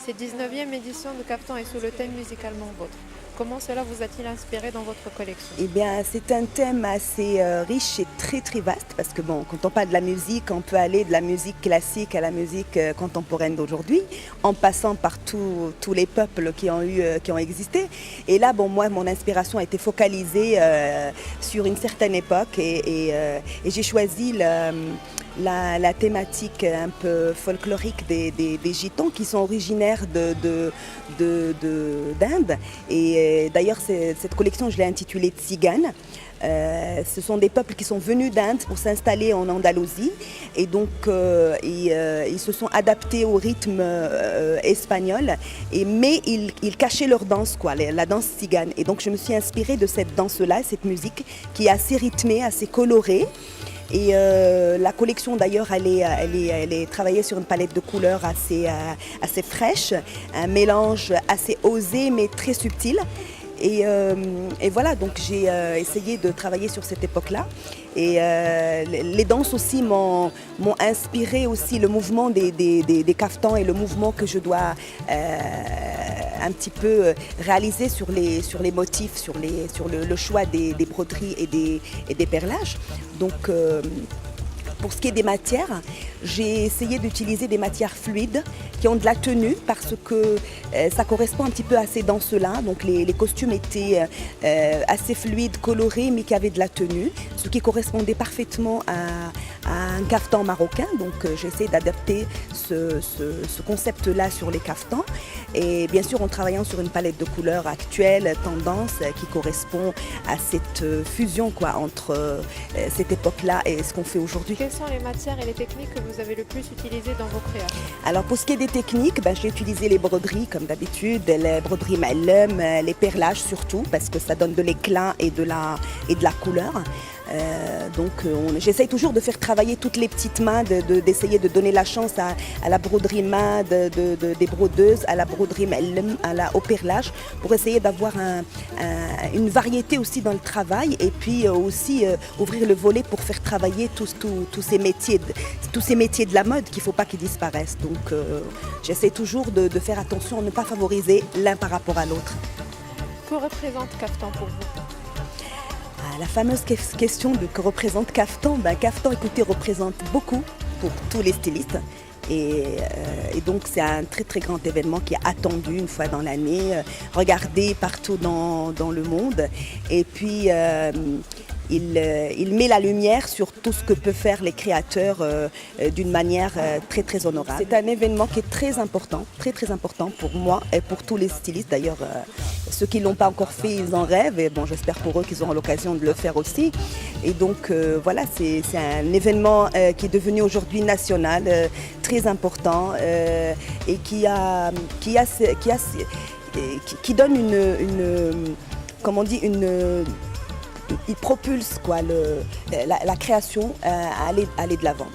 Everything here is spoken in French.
Cette 19e édition de Kaftan est sous le thème musicalement vôtre. Comment cela vous a-t-il inspiré dans votre collection? Eh bien, c'est un thème assez riche et très très vaste parce que bon, quand on parle de la musique, on peut aller de la musique classique à la musique contemporaine d'aujourd'hui, en passant par tous les peuples qui ont existé. Et là, bon, moi, mon inspiration a été focalisée sur une certaine époque et j'ai choisi la thématique un peu folklorique des Gitans qui sont originaires d'Inde. Et d'ailleurs, cette collection, je l'ai intitulée Tsigane. Ce sont des peuples qui sont venus d'Inde pour s'installer en Andalousie et donc ils se sont adaptés au rythme espagnol, mais ils cachaient leur danse, quoi, la danse tzigane. Et donc je me suis inspirée de cette danse-là, cette musique qui est assez rythmée, assez colorée. Et la collection d'ailleurs, elle est travaillée sur une palette de couleurs assez fraîche, un mélange assez osé mais très subtil. Et voilà, donc j'ai essayé de travailler sur cette époque-là. Et les danses aussi m'ont inspiré aussi le mouvement des kaftans et le mouvement que je dois un petit peu réaliser sur les motifs, sur le choix des broderies et des perlages. Donc, pour ce qui est des matières, j'ai essayé d'utiliser des matières fluides qui ont de la tenue parce que ça correspond un petit peu à ces danses-là. Donc les costumes étaient assez fluides, colorés, mais qui avaient de la tenue, ce qui correspondait parfaitement à un kaftan marocain. Donc j'essaie d'adapter ce concept-là sur les kaftans. Et bien sûr en travaillant sur une palette de couleurs actuelle, tendance, qui correspond à cette fusion, quoi, entre cette époque-là et ce qu'on fait aujourd'hui. Quelles sont les matières et les techniques que vous avez le plus utilisées dans vos créations? Alors pour ce qui est des techniques, j'ai utilisé les broderies comme d'habitude, les broderies Mallum, les perlages surtout parce que ça donne de l'éclat et de la couleur. Donc j'essaye toujours de faire travailler toutes les petites mains, d'essayer de donner la chance à la broderie main des brodeuses, à la broderie Mallum, au perlage, pour essayer d'avoir une variété aussi dans le travail et puis aussi ouvrir le volet pour faire travailler tous ces métiers de la mode qu'il ne faut pas qu'ils disparaissent. Donc j'essaie toujours de faire attention à ne pas favoriser l'un par rapport à l'autre. Que représente Kaftan pour vous? La fameuse question de que représente Kaftan, Kaftan, écoutez, représente beaucoup pour tous les stylistes. Et donc c'est un très très grand événement qui est attendu une fois dans l'année, regardé partout dans le monde. Et puis il met la lumière sur tout ce que peuvent faire les créateurs d'une manière très très honorable. C'est un événement qui est très important pour moi et pour tous les stylistes. D'ailleurs, ceux qui ne l'ont pas encore fait, ils en rêvent et bon, j'espère pour eux qu'ils auront l'occasion de le faire aussi. Et donc voilà, c'est un événement qui est devenu aujourd'hui national, très important et qui donne il propulse, quoi, la création à aller de l'avant.